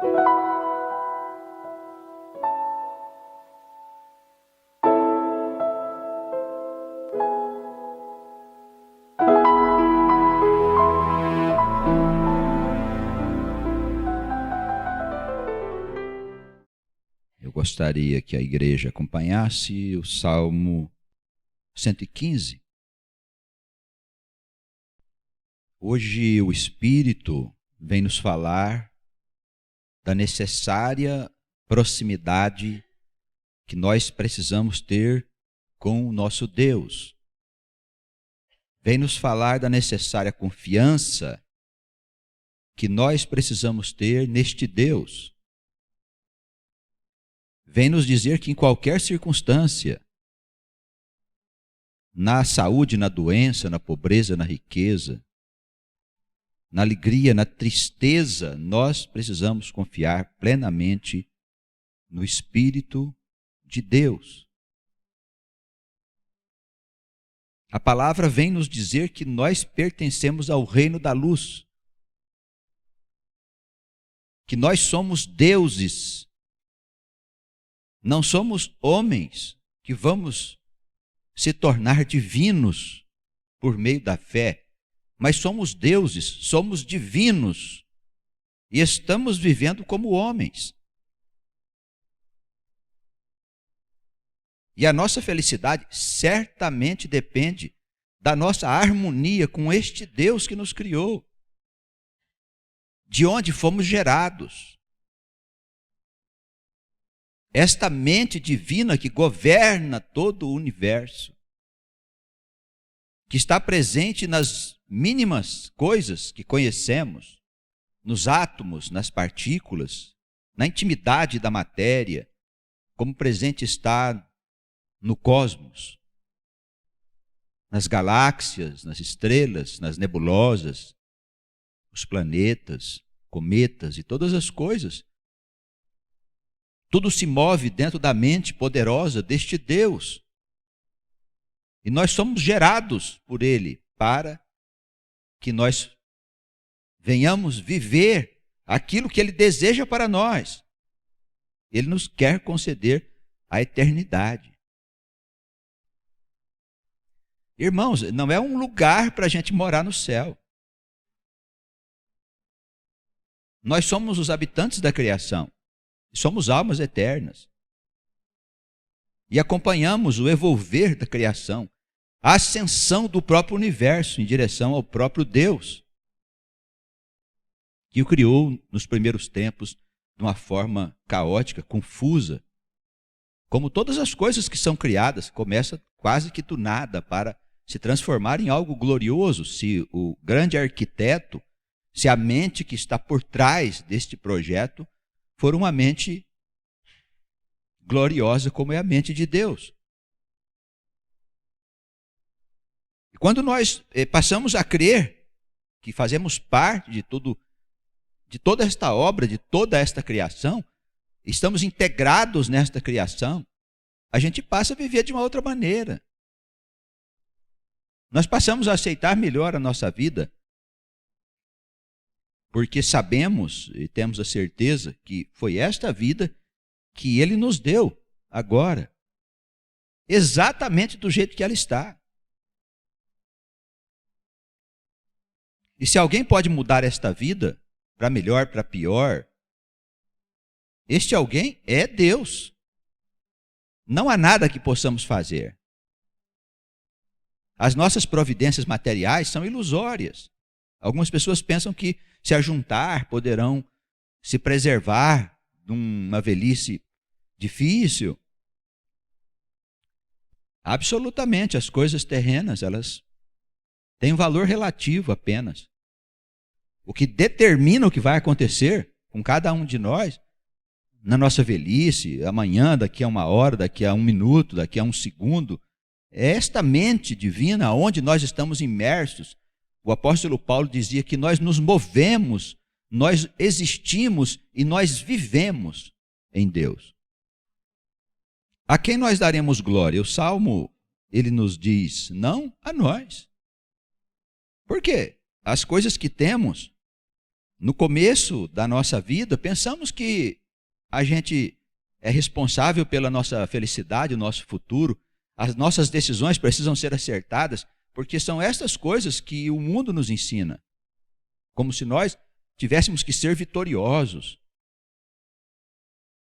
Eu gostaria que a igreja acompanhasse o Salmo 115. Hoje o Espírito vem nos falar da necessária proximidade que nós precisamos ter com o nosso Deus. Vem nos falar da necessária confiança que nós precisamos ter neste Deus. Vem nos dizer que em qualquer circunstância, na saúde, na doença, na pobreza, na riqueza, na alegria, na tristeza, nós precisamos confiar plenamente no Espírito de Deus. A palavra vem nos dizer que nós pertencemos ao reino da luz, que nós somos deuses. Não somos homens que vamos se tornar divinos por meio da fé, mas somos deuses, somos divinos e estamos vivendo como homens. E a nossa felicidade certamente depende da nossa harmonia com este Deus que nos criou, de onde fomos gerados. Esta mente divina que governa todo o universo, que está presente nas mínimas coisas que conhecemos, nos átomos, nas partículas, na intimidade da matéria, como presente está no cosmos, nas galáxias, nas estrelas, nas nebulosas, os planetas, cometas e todas as coisas. Tudo se move dentro da mente poderosa deste Deus. E nós somos gerados por Ele para que nós venhamos viver aquilo que Ele deseja para nós. Ele nos quer conceder a eternidade. Irmãos, não é um lugar para a gente morar no céu. Nós somos os habitantes da criação. Somos almas eternas. E acompanhamos o evolver da criação, a ascensão do próprio universo em direção ao próprio Deus, que o criou nos primeiros tempos de uma forma caótica, confusa. Como todas as coisas que são criadas, começa quase que do nada para se transformar em algo glorioso. Se o grande arquiteto, se a mente que está por trás deste projeto for uma mente gloriosa como é a mente de Deus. E quando nós passamos a crer que fazemos parte de toda esta obra, de toda esta criação, estamos integrados nesta criação, a gente passa a viver de uma outra maneira. Nós passamos a aceitar melhor a nossa vida, porque sabemos e temos a certeza que foi esta vida que Ele nos deu agora, exatamente do jeito que ela está. E se alguém pode mudar esta vida para melhor, para pior, este alguém é Deus. Não há nada que possamos fazer. As nossas providências materiais são ilusórias. Algumas pessoas pensam que se ajuntar poderão se preservar de uma velhice difícil. Absolutamente, as coisas terrenas, elas têm um valor relativo apenas. O que determina o que vai acontecer com cada um de nós, na nossa velhice, amanhã, daqui a uma hora, daqui a um minuto, daqui a um segundo, é esta mente divina onde nós estamos imersos. O apóstolo Paulo dizia que nós nos movemos, nós existimos e nós vivemos em Deus. A quem nós daremos glória? O Salmo, ele nos diz, não a nós. Por quê? As coisas que temos No começo da nossa vida, pensamos que a gente é responsável pela nossa felicidade, o nosso futuro. As nossas decisões precisam ser acertadas, porque são estas coisas que o mundo nos ensina. Como se nós tivéssemos que ser vitoriosos,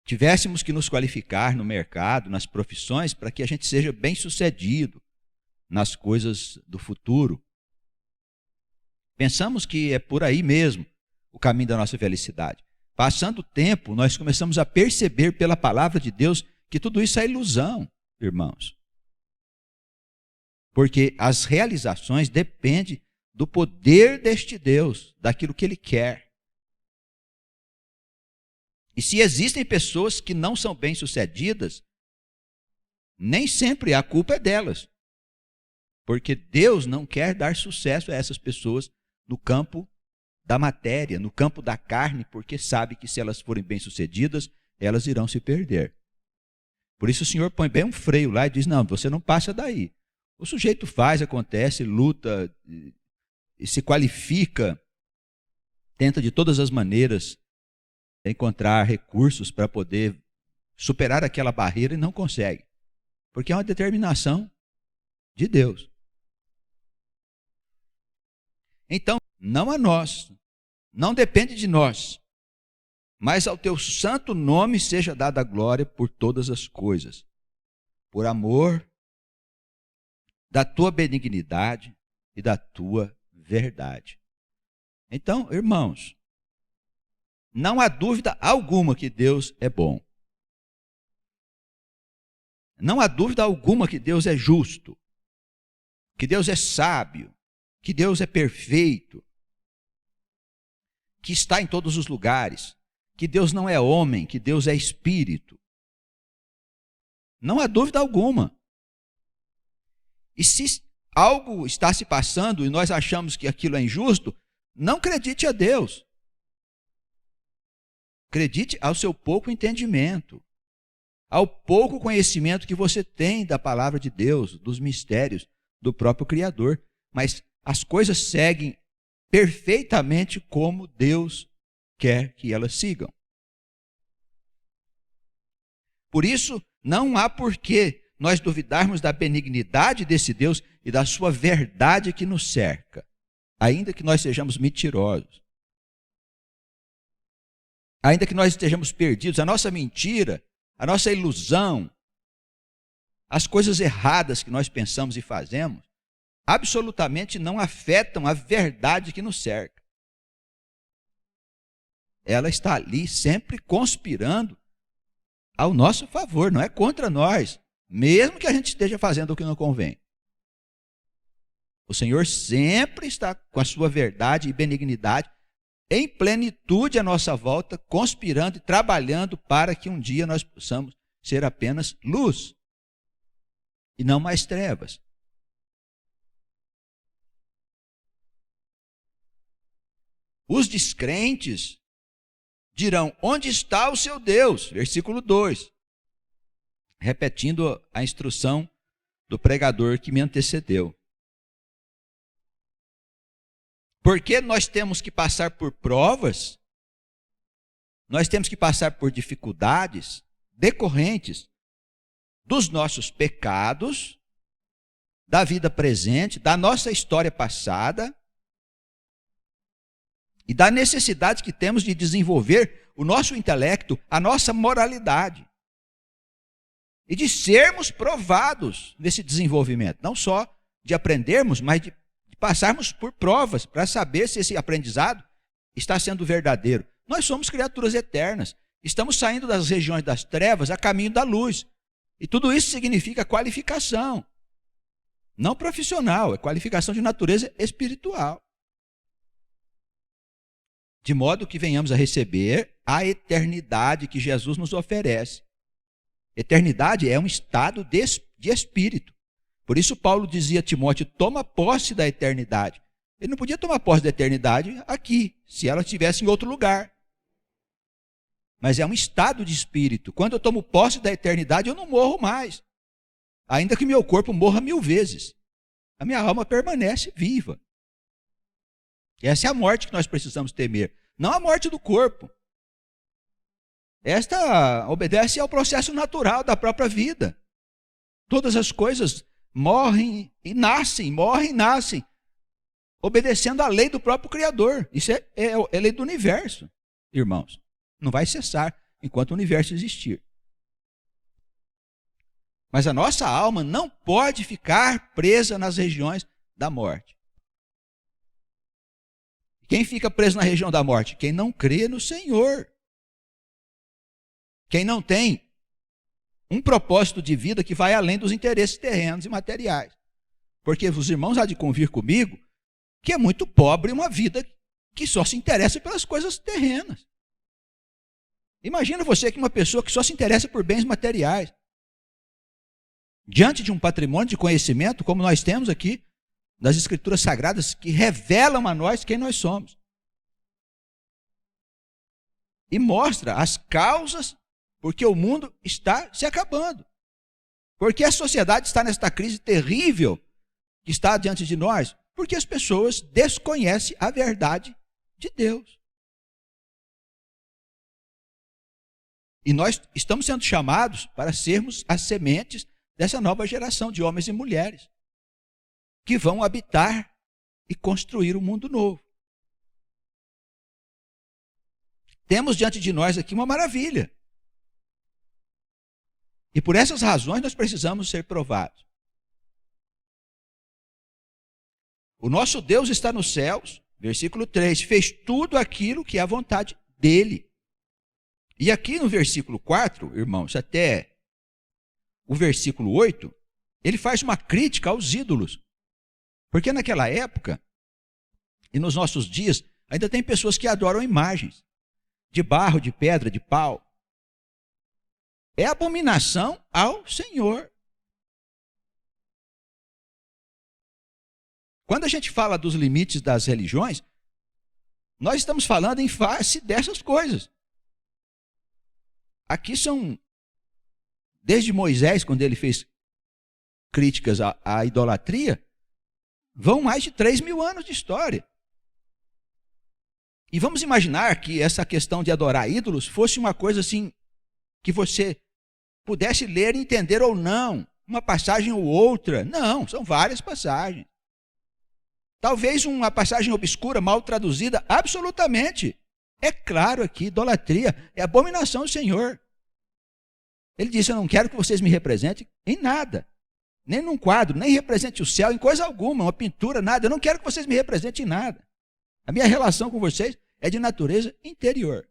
tivéssemos que nos qualificar no mercado, nas profissões, para que a gente seja bem-sucedido nas coisas do futuro. Pensamos que é por aí mesmo o caminho da nossa felicidade. Passando o tempo, nós começamos a perceber pela palavra de Deus que tudo isso é ilusão, irmãos. Porque as realizações dependem do poder deste Deus, daquilo que Ele quer. E se existem pessoas que não são bem-sucedidas, nem sempre a culpa é delas. Porque Deus não quer dar sucesso a essas pessoas no campo da matéria, no campo da carne, porque sabe que se elas forem bem-sucedidas, elas irão se perder. Por isso o Senhor põe bem um freio lá e diz, não, você não passa daí. O sujeito faz, acontece, luta, e se qualifica, tenta de todas as maneiras encontrar recursos para poder superar aquela barreira e não consegue. Porque é uma determinação de Deus. Então, não a nós, não depende de nós, mas ao teu santo nome seja dada a glória por todas as coisas, por amor da tua benignidade e da tua verdade. Então, irmãos, não há dúvida alguma que Deus é bom. Não há dúvida alguma que Deus é justo, que Deus é sábio, que Deus é perfeito, que está em todos os lugares, que Deus não é homem, que Deus é espírito. Não há dúvida alguma. E se algo está se passando e nós achamos que aquilo é injusto, não acredite a Deus. Acredite ao seu pouco entendimento, ao pouco conhecimento que você tem da palavra de Deus, dos mistérios do próprio Criador. Mas as coisas seguem perfeitamente como Deus quer que elas sigam. Por isso, não há porquê nós duvidarmos da benignidade desse Deus e da sua verdade que nos cerca, ainda que nós sejamos mentirosos, ainda que nós estejamos perdidos. A nossa mentira, a nossa ilusão, as coisas erradas que nós pensamos e fazemos, absolutamente não afetam a verdade que nos cerca. Ela está ali sempre conspirando ao nosso favor, não é contra nós, mesmo que a gente esteja fazendo o que não convém. O Senhor sempre está com a sua verdade e benignidade em plenitude à nossa volta, conspirando e trabalhando para que um dia nós possamos ser apenas luz e não mais trevas. Os descrentes dirão, onde está o seu Deus? Versículo 2. Repetindo a instrução do pregador que me antecedeu. Porque nós temos que passar por provas, nós temos que passar por dificuldades decorrentes dos nossos pecados, da vida presente, da nossa história passada, e da necessidade que temos de desenvolver o nosso intelecto, a nossa moralidade. E de sermos provados nesse desenvolvimento. Não só de aprendermos, mas de passarmos por provas para saber se esse aprendizado está sendo verdadeiro. Nós somos criaturas eternas. Estamos saindo das regiões das trevas a caminho da luz. E tudo isso significa qualificação. Não profissional, é qualificação de natureza espiritual. De modo que venhamos a receber a eternidade que Jesus nos oferece. Eternidade é um estado de espírito. Por isso Paulo dizia a Timóteo, toma posse da eternidade. Ele não podia tomar posse da eternidade aqui, se ela estivesse em outro lugar. Mas é um estado de espírito. Quando eu tomo posse da eternidade, eu não morro mais. Ainda que meu corpo morra 1000 vezes. A minha alma permanece viva. E essa é a morte que nós precisamos temer. não a morte do corpo. Esta obedece ao processo natural da própria vida. Todas as coisas morrem e nascem, obedecendo à lei do próprio Criador. Isso é lei do universo, irmãos. Não vai cessar enquanto o universo existir. Mas a nossa alma não pode ficar presa nas regiões da morte. Quem fica preso na região da morte? Quem não crê no Senhor. Quem não tem um propósito de vida que vai além dos interesses terrenos e materiais. Porque os irmãos há de convir comigo que é muito pobre uma vida que só se interessa pelas coisas terrenas. Imagina você que uma pessoa que só se interessa por bens materiais, diante de um patrimônio de conhecimento, como nós temos aqui, das Escrituras Sagradas, que revelam a nós quem nós somos. E mostra as causas porque o mundo está se acabando. Porque a sociedade está nesta crise terrível que está diante de nós, porque as pessoas desconhecem a verdade de Deus. E nós estamos sendo chamados para sermos as sementes dessa nova geração de homens e mulheres que vão habitar e construir um mundo novo. Temos diante de nós aqui uma maravilha. E por essas razões nós precisamos ser provados. O nosso Deus está nos céus, versículo 3, fez tudo aquilo que é a vontade dele. E aqui no versículo 4, irmãos, até o versículo 8, ele faz uma crítica aos ídolos. Porque naquela época, e nos nossos dias, ainda tem pessoas que adoram imagens de barro, de pedra, de pau. É abominação ao Senhor. Quando a gente fala dos limites das religiões, nós estamos falando em face dessas coisas. Aqui são, desde Moisés, quando ele fez críticas à idolatria, vão mais de 3.000 anos de história. E vamos imaginar que essa questão de adorar ídolos fosse uma coisa assim, que você pudesse ler e entender ou não, uma passagem ou outra. Não, são várias passagens. Talvez uma passagem obscura, mal traduzida, absolutamente. É claro aqui, idolatria é abominação do Senhor. Ele disse, eu não quero que vocês me representem em nada. Nem num quadro, nem represente o céu em coisa alguma, uma pintura, nada. Eu não quero que vocês me representem em nada. A minha relação com vocês é de natureza interior.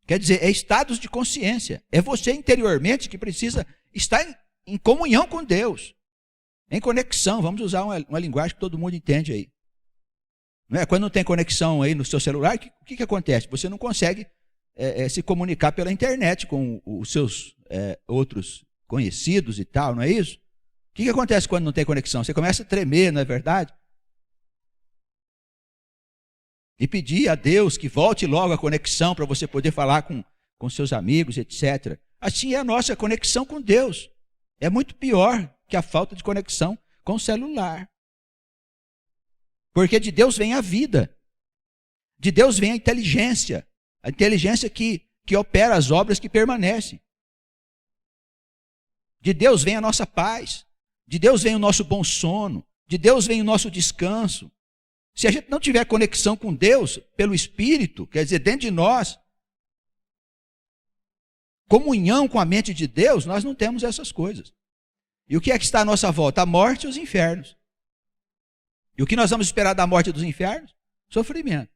Quer dizer, é estados de consciência. É você interiormente que precisa estar em comunhão com Deus. Em conexão. Vamos usar uma linguagem que todo mundo entende aí. Não é? Quando não tem conexão aí no seu celular, o que acontece? Você não consegue se comunicar pela internet com os seus outros conhecidos e tal, não é isso? O que acontece quando não tem conexão? Você começa a tremer, não é verdade? E pedir a Deus que volte logo a conexão para você poder falar com seus amigos, etc. Assim é a nossa conexão com Deus. É muito pior que a falta de conexão com o celular. Porque de Deus vem a vida. De Deus vem a inteligência que opera as obras que permanecem. De Deus vem a nossa paz. De Deus vem o nosso bom sono. De Deus vem o nosso descanso. Se a gente não tiver conexão com Deus pelo Espírito, quer dizer, dentro de nós, comunhão com a mente de Deus, nós não temos essas coisas. E o que é que está à nossa volta? A morte e os infernos. E o que nós vamos esperar da morte e dos infernos? Sofrimento.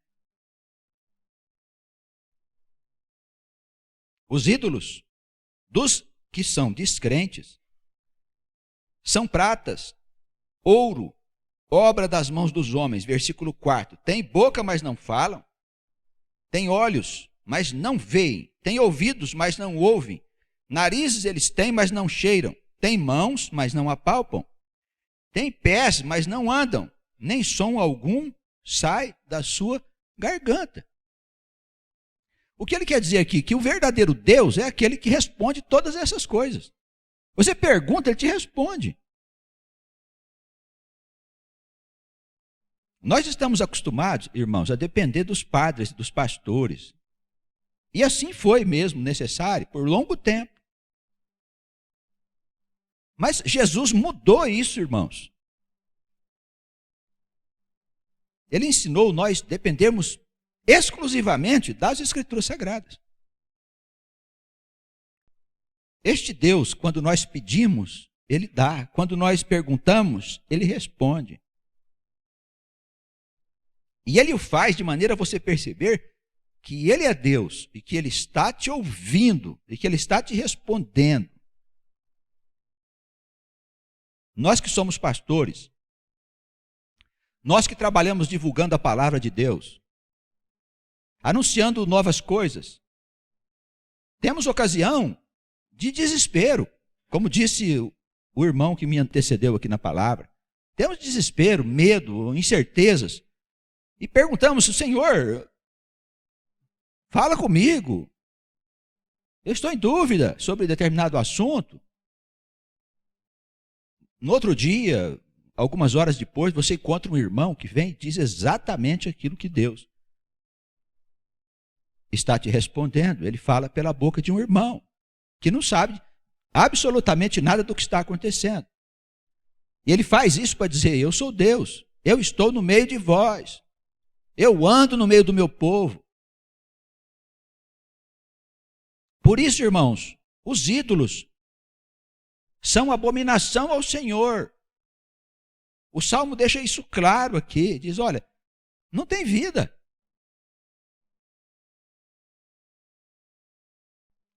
Os ídolos dos que são descrentes são pratas, ouro, obra das mãos dos homens, versículo 4. Tem boca, mas não falam. Tem olhos, mas não veem. Tem ouvidos, mas não ouvem. Narizes eles têm, mas não cheiram. Tem mãos, mas não apalpam. Tem pés, mas não andam. Nem som algum sai da sua garganta. O que ele quer dizer aqui? Que o verdadeiro Deus é aquele que responde todas essas coisas. Você pergunta, ele te responde. Nós estamos acostumados, irmãos, a depender dos padres, dos pastores. E assim foi mesmo necessário por longo tempo. Mas Jesus mudou isso, irmãos. Ele ensinou nós dependermos exclusivamente das Escrituras Sagradas. Este Deus, quando nós pedimos, Ele dá. Quando nós perguntamos, Ele responde. E Ele o faz de maneira a você perceber que Ele é Deus e que Ele está te ouvindo e que Ele está te respondendo. Nós que somos pastores, nós que trabalhamos divulgando a palavra de Deus, anunciando novas coisas, temos ocasião de desespero, como disse o irmão que me antecedeu aqui na palavra. Temos desespero, medo, incertezas, e perguntamos: Senhor, fala comigo, eu estou em dúvida sobre determinado assunto. No outro dia, algumas horas depois, você encontra um irmão que vem e diz exatamente aquilo que Deus está te respondendo. Ele fala pela boca de um irmão que não sabe absolutamente nada do que está acontecendo. E ele faz isso para dizer: eu sou Deus, eu estou no meio de vós, eu ando no meio do meu povo. Por isso, irmãos, os ídolos são abominação ao Senhor. O Salmo deixa isso claro aqui. Diz: olha, não tem vida.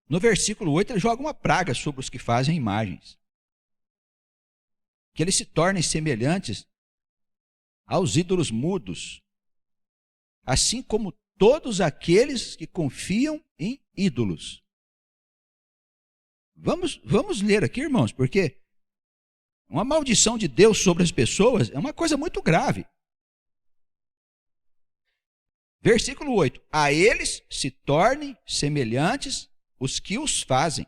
No versículo 8, ele joga uma praga sobre os que fazem imagens. Que eles se tornem semelhantes aos ídolos mudos, assim como todos aqueles que confiam em ídolos. Vamos ler aqui, irmãos, porque uma maldição de Deus sobre as pessoas é uma coisa muito grave. Versículo 8: a eles se tornem semelhantes os que os fazem,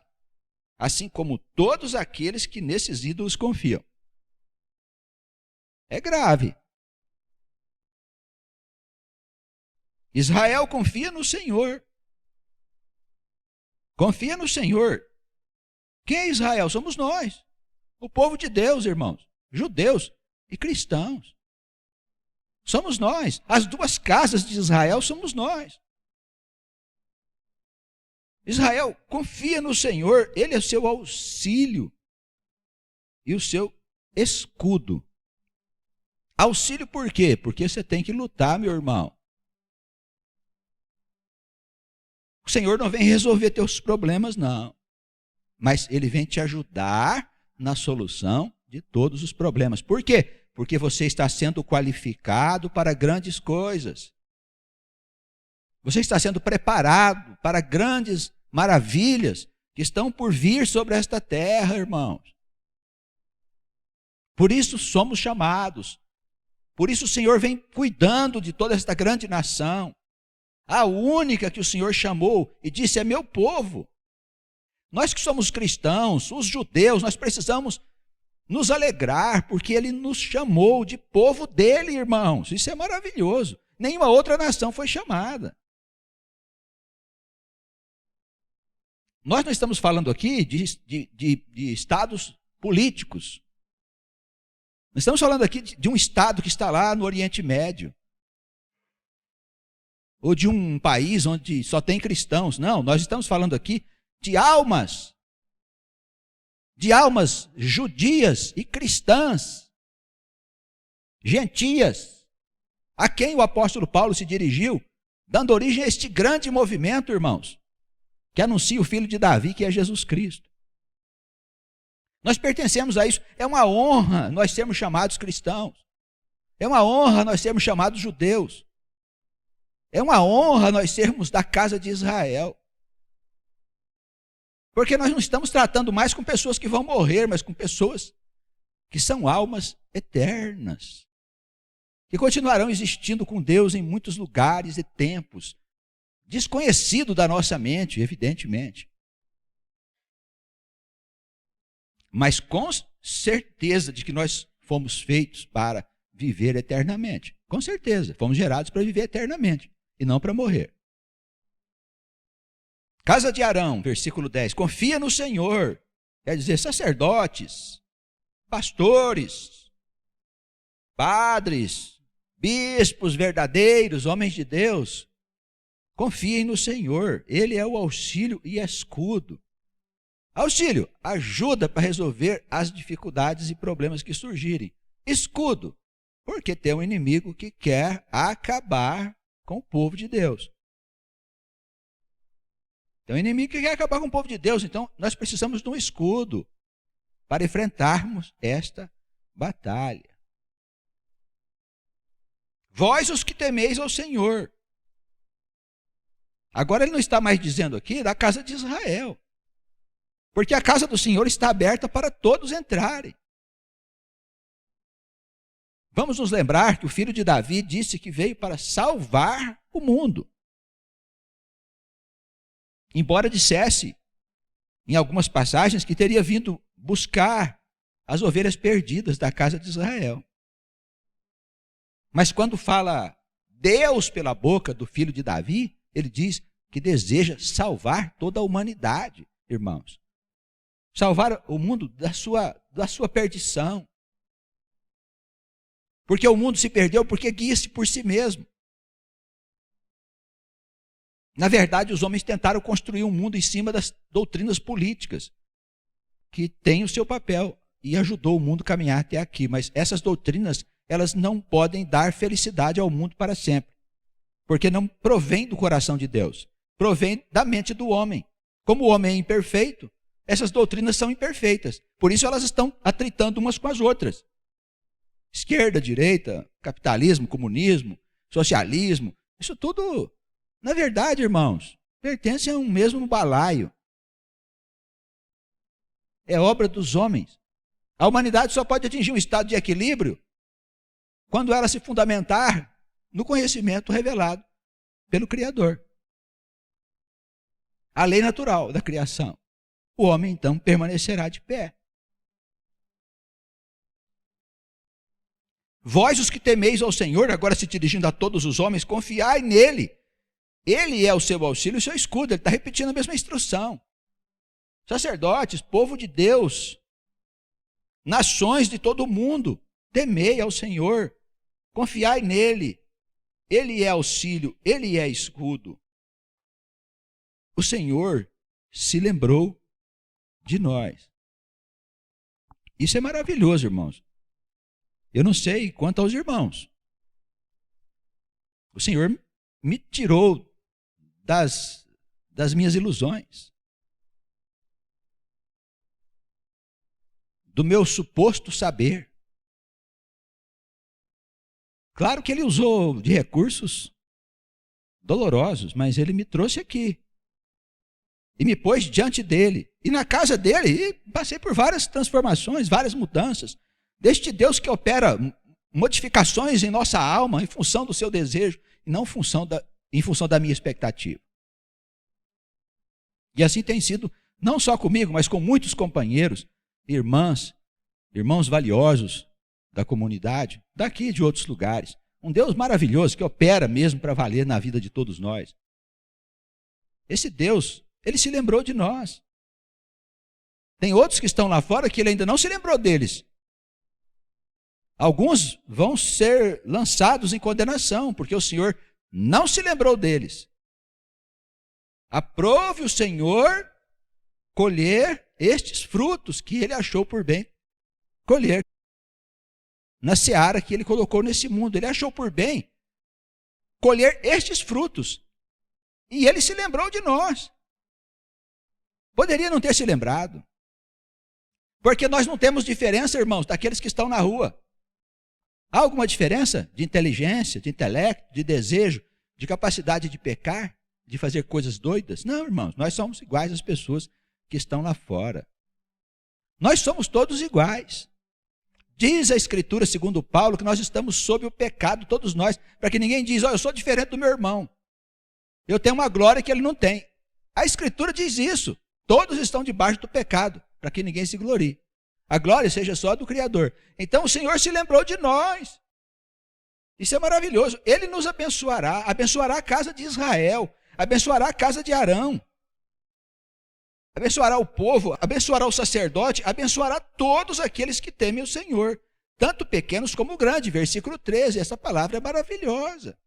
assim como todos aqueles que nesses ídolos confiam. É grave. Israel confia no Senhor. Confia no Senhor. Quem é Israel? Somos nós, o povo de Deus, irmãos, judeus e cristãos. Somos nós. As duas casas de Israel somos nós. Israel confia no Senhor, Ele é o seu auxílio e o seu escudo. Auxílio por quê? Porque você tem que lutar, meu irmão. O Senhor não vem resolver teus problemas, não. Mas Ele vem te ajudar na solução de todos os problemas. Por quê? Porque você está sendo qualificado para grandes coisas. Você está sendo preparado para grandes maravilhas que estão por vir sobre esta terra, irmãos. Por isso somos chamados. Por isso o Senhor vem cuidando de toda esta grande nação. A única que o Senhor chamou e disse: é meu povo. Nós que somos cristãos, os judeus, nós precisamos nos alegrar, porque Ele nos chamou de povo dele, irmãos. Isso é maravilhoso. Nenhuma outra nação foi chamada. Nós não estamos falando aqui de estados políticos. Nós estamos falando aqui de um estado que está lá no Oriente Médio. Ou de um país onde só tem cristãos. Não, nós estamos falando aqui de almas judias e cristãs, gentias, a quem o apóstolo Paulo se dirigiu, dando origem a este grande movimento, irmãos, que anuncia o Filho de Davi, que é Jesus Cristo. Nós pertencemos a isso. É uma honra nós sermos chamados cristãos. É uma honra nós sermos chamados judeus. É uma honra nós sermos da casa de Israel. Porque nós não estamos tratando mais com pessoas que vão morrer, mas com pessoas que são almas eternas, que continuarão existindo com Deus em muitos lugares e tempos, desconhecido da nossa mente, evidentemente. Mas com certeza de que nós fomos feitos para viver eternamente. Com certeza, fomos gerados para viver eternamente e não para morrer. Casa de Arão, versículo 10. Confia no Senhor. Quer dizer, sacerdotes, pastores, padres, bispos verdadeiros, homens de Deus. Confiem no Senhor. Ele é o auxílio e escudo. Auxílio, ajuda para resolver as dificuldades e problemas que surgirem. Escudo, porque tem um inimigo que quer acabar com o povo de Deus. Tem um inimigo que quer acabar com o povo de Deus, então nós precisamos de um escudo para enfrentarmos esta batalha. Vós os que temeis ao Senhor. Agora ele não está mais dizendo aqui da casa de Israel, porque a casa do Senhor está aberta para todos entrarem. Vamos nos lembrar que o filho de Davi disse que veio para salvar o mundo. Embora dissesse, em algumas passagens, que teria vindo buscar as ovelhas perdidas da casa de Israel. Mas quando fala Deus pela boca do filho de Davi, ele diz que deseja salvar toda a humanidade, irmãos. Salvar o mundo da sua perdição. Porque o mundo se perdeu porque guia-se por si mesmo. Na verdade, os homens tentaram construir um mundo em cima das doutrinas políticas, que tem o seu papel e ajudou o mundo a caminhar até aqui. Mas essas doutrinas, elas não podem dar felicidade ao mundo para sempre, porque não provém do coração de Deus, provém da mente do homem. Como o homem é imperfeito, essas doutrinas são imperfeitas. Por isso elas estão atritando umas com as outras. Esquerda, direita, capitalismo, comunismo, socialismo, isso tudo, na verdade, irmãos, pertence a um mesmo balaio. É obra dos homens. A humanidade só pode atingir um estado de equilíbrio quando ela se fundamentar no conhecimento revelado pelo Criador. A lei natural da criação. O homem, então, permanecerá de pé. Vós, os que temeis ao Senhor, agora se dirigindo a todos os homens, confiai nele. Ele é o seu auxílio e o seu escudo. Ele está repetindo a mesma instrução. Sacerdotes, povo de Deus, nações de todo o mundo, temei ao Senhor, confiai nele. Ele é auxílio, ele é escudo. O Senhor se lembrou de nós. Isso é maravilhoso, irmãos. Eu não sei quanto aos irmãos. O Senhor me tirou das minhas ilusões, do meu suposto saber. Claro que ele usou de recursos dolorosos, mas ele me trouxe aqui e me pôs diante dele e na casa dele, e passei por várias transformações, várias mudanças, deste Deus que opera modificações em nossa alma em função do seu desejo e não em função da minha expectativa. E assim tem sido, não só comigo, mas com muitos companheiros, irmãos valiosos da comunidade, daqui e de outros lugares. Um Deus maravilhoso que opera mesmo para valer na vida de todos nós. Esse Deus, ele se lembrou de nós. Tem outros que estão lá fora que ele ainda não se lembrou deles. Alguns vão ser lançados em condenação, porque o Senhor não se lembrou deles. Aprove o Senhor colher estes frutos que ele achou por bem colher. Na seara que ele colocou nesse mundo, ele achou por bem colher estes frutos. E ele se lembrou de nós. Poderia não ter se lembrado. Porque nós não temos diferença, irmãos, daqueles que estão na rua. Há alguma diferença de inteligência, de intelecto, de desejo, de capacidade de pecar, de fazer coisas doidas? Não, irmãos, nós somos iguais às pessoas que estão lá fora. Nós somos todos iguais. Diz a Escritura, segundo Paulo, que nós estamos sob o pecado, todos nós, para que ninguém diz, eu sou diferente do meu irmão. Eu tenho uma glória que ele não tem. A Escritura diz isso. Todos estão debaixo do pecado, para que ninguém se glorie. A glória seja só do Criador. Então o Senhor se lembrou de nós. Isso é maravilhoso. Ele nos abençoará, abençoará a casa de Israel, abençoará a casa de Arão, abençoará o povo, abençoará o sacerdote, abençoará todos aqueles que temem o Senhor, tanto pequenos como grandes. Versículo 13, essa palavra é maravilhosa.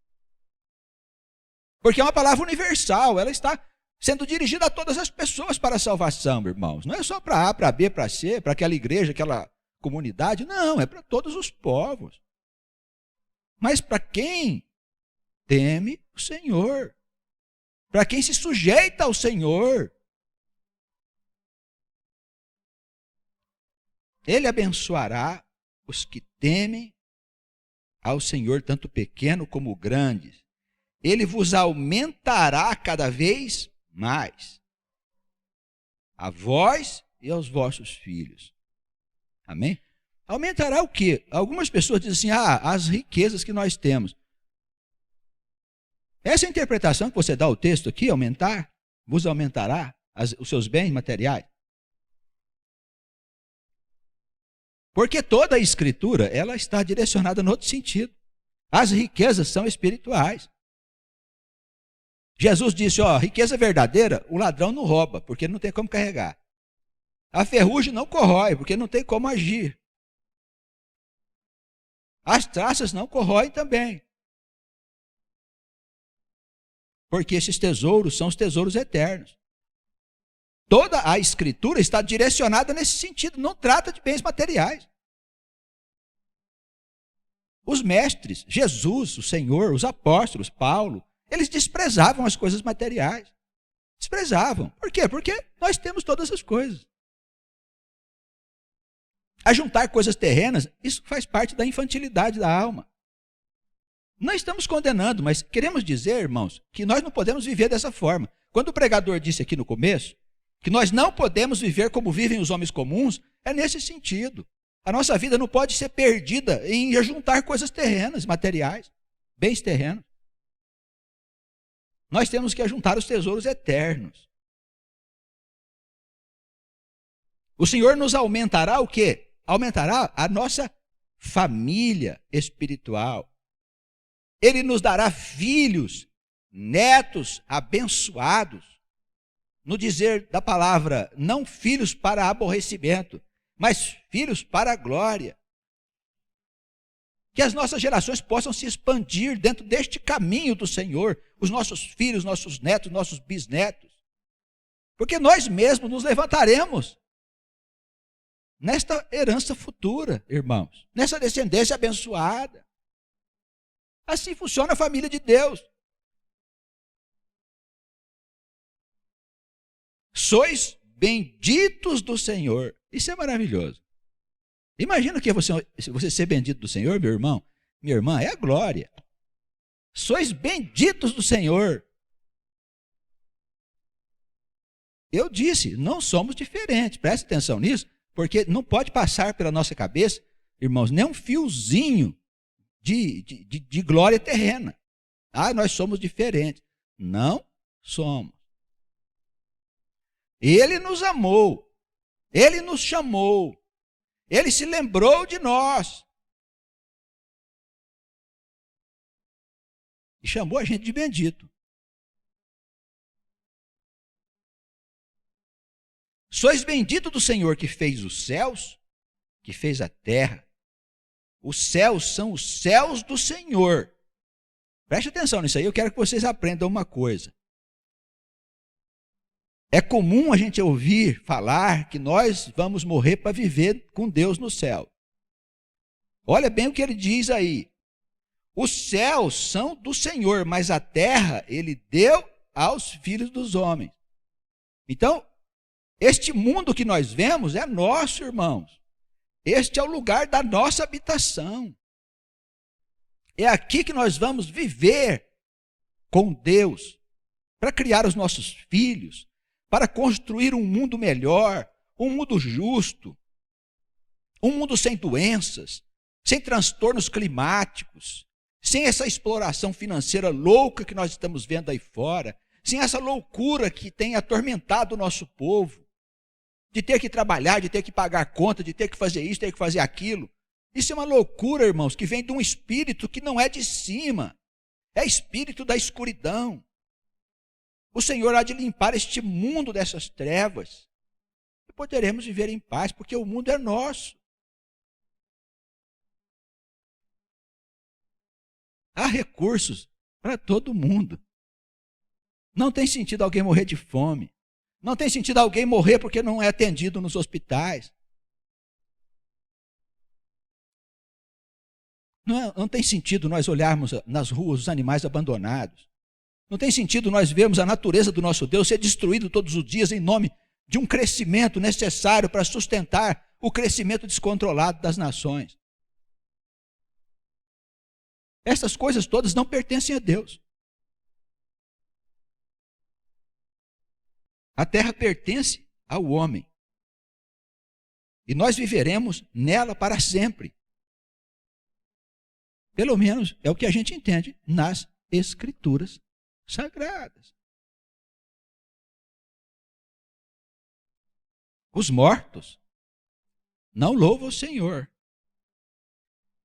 Porque é uma palavra universal, ela está sendo dirigida a todas as pessoas para a salvação, irmãos. Não é só para A, para B, para C, para aquela igreja, aquela comunidade, não, é para todos os povos. Mas para quem teme o Senhor, para quem se sujeita ao Senhor, Ele abençoará os que temem ao Senhor, tanto pequeno como grandes. Ele vos aumentará cada vez mais, a vós e aos vossos filhos. Amém? Aumentará o quê? Algumas pessoas dizem assim, as riquezas que nós temos. Essa é a interpretação que você dá ao texto aqui, aumentar, vos aumentará os seus bens materiais. Porque toda a Escritura, ela está direcionada no outro sentido. As riquezas são espirituais. Jesus disse, riqueza verdadeira, o ladrão não rouba, porque não tem como carregar. A ferrugem não corrói, porque não tem como agir. As traças não corroem também. Porque esses tesouros são os tesouros eternos. Toda a Escritura está direcionada nesse sentido, não trata de bens materiais. Os mestres, Jesus, o Senhor, os apóstolos, Paulo, eles desprezavam as coisas materiais. Desprezavam. Por quê? Porque nós temos todas as coisas. Ajuntar coisas terrenas, isso faz parte da infantilidade da alma. Não estamos condenando, mas queremos dizer, irmãos, que nós não podemos viver dessa forma. Quando o pregador disse aqui no começo, que nós não podemos viver como vivem os homens comuns, é nesse sentido. A nossa vida não pode ser perdida em ajuntar coisas terrenas, materiais, bens terrenos. Nós temos que ajuntar os tesouros eternos. O Senhor nos aumentará o quê? Aumentará a nossa família espiritual. Ele nos dará filhos, netos abençoados. No dizer da palavra, não filhos para aborrecimento, mas filhos para a glória. Que as nossas gerações possam se expandir dentro deste caminho do Senhor, os nossos filhos, nossos netos, nossos bisnetos. Porque nós mesmos nos levantaremos nesta herança futura, irmãos, nessa descendência abençoada. Assim funciona a família de Deus. Sois benditos do Senhor. Isso é maravilhoso. Imagina que você ser bendito do Senhor, meu irmão, minha irmã, é a glória. Sois benditos do Senhor. Eu disse, não somos diferentes. Preste atenção nisso, porque não pode passar pela nossa cabeça, irmãos, nem um fiozinho de glória terrena. Nós somos diferentes. Não somos. Ele nos amou, Ele nos chamou, Ele se lembrou de nós. E chamou a gente de bendito. Sois bendito do Senhor que fez os céus, que fez a terra. Os céus são os céus do Senhor. Preste atenção nisso aí, eu quero que vocês aprendam uma coisa. É comum a gente ouvir falar que nós vamos morrer para viver com Deus no céu. Olha bem o que ele diz aí. Os céus são do Senhor, mas a terra Ele deu aos filhos dos homens. Então, este mundo que nós vemos é nosso, irmãos. Este é o lugar da nossa habitação. É aqui que nós vamos viver com Deus, para criar os nossos filhos, para construir um mundo melhor, um mundo justo, um mundo sem doenças, sem transtornos climáticos, sem essa exploração financeira louca que nós estamos vendo aí fora, sem essa loucura que tem atormentado o nosso povo, de ter que trabalhar, de ter que pagar conta, de ter que fazer isso, ter que fazer aquilo. Isso é uma loucura, irmãos, que vem de um espírito que não é de cima. É espírito da escuridão. O Senhor há de limpar este mundo dessas trevas. E poderemos viver em paz, porque o mundo é nosso. Há recursos para todo mundo. Não tem sentido alguém morrer de fome. Não tem sentido alguém morrer porque não é atendido nos hospitais. Não tem sentido nós olharmos nas ruas os animais abandonados. Não tem sentido nós vermos a natureza do nosso Deus ser destruída todos os dias em nome de um crescimento necessário para sustentar o crescimento descontrolado das nações. Essas coisas todas não pertencem a Deus. A terra pertence ao homem. E nós viveremos nela para sempre. Pelo menos é o que a gente entende nas Escrituras Sagradas. Os mortos não louvam o Senhor,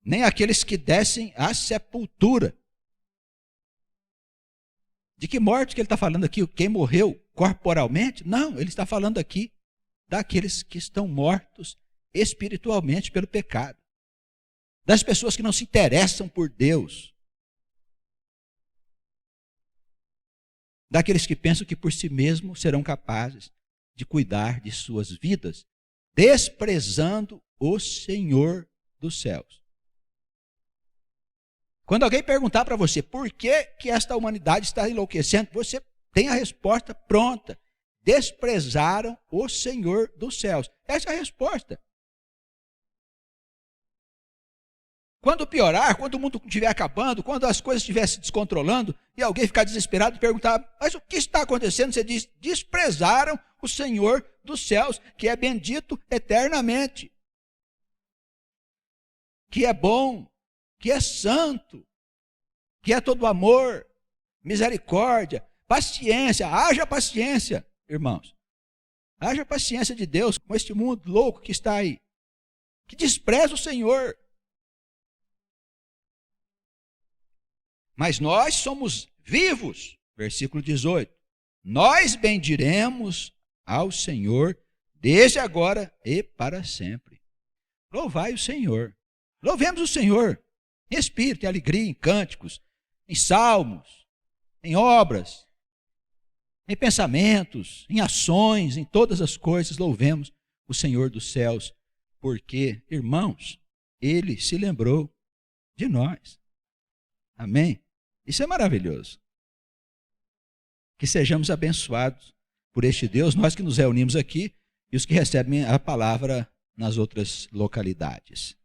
nem aqueles que descem à sepultura. De que morte que ele está falando aqui? Quem morreu corporalmente? Não, ele está falando aqui daqueles que estão mortos espiritualmente pelo pecado. Das pessoas que não se interessam por Deus. Daqueles que pensam que por si mesmos serão capazes de cuidar de suas vidas, desprezando o Senhor dos céus. Quando alguém perguntar para você por que esta humanidade está enlouquecendo, você tem a resposta pronta. Desprezaram o Senhor dos céus. Essa é a resposta. Quando piorar, quando o mundo estiver acabando, quando as coisas estiverem se descontrolando e alguém ficar desesperado e perguntar, mas o que está acontecendo? Você diz, desprezaram o Senhor dos céus, que é bendito eternamente, que é bom, que é santo, que é todo amor, misericórdia, paciência. Haja paciência, irmãos. Haja paciência de Deus com este mundo louco que está aí, que despreza o Senhor. Mas nós somos vivos, versículo 18. Nós bendiremos ao Senhor desde agora e para sempre. Louvai o Senhor. Louvemos o Senhor em espírito, em alegria, em cânticos, em salmos, em obras, em pensamentos, em ações, em todas as coisas. Louvemos o Senhor dos céus, porque, irmãos, Ele se lembrou de nós. Amém? Isso é maravilhoso. Que sejamos abençoados por este Deus, nós que nos reunimos aqui e os que recebem a palavra nas outras localidades.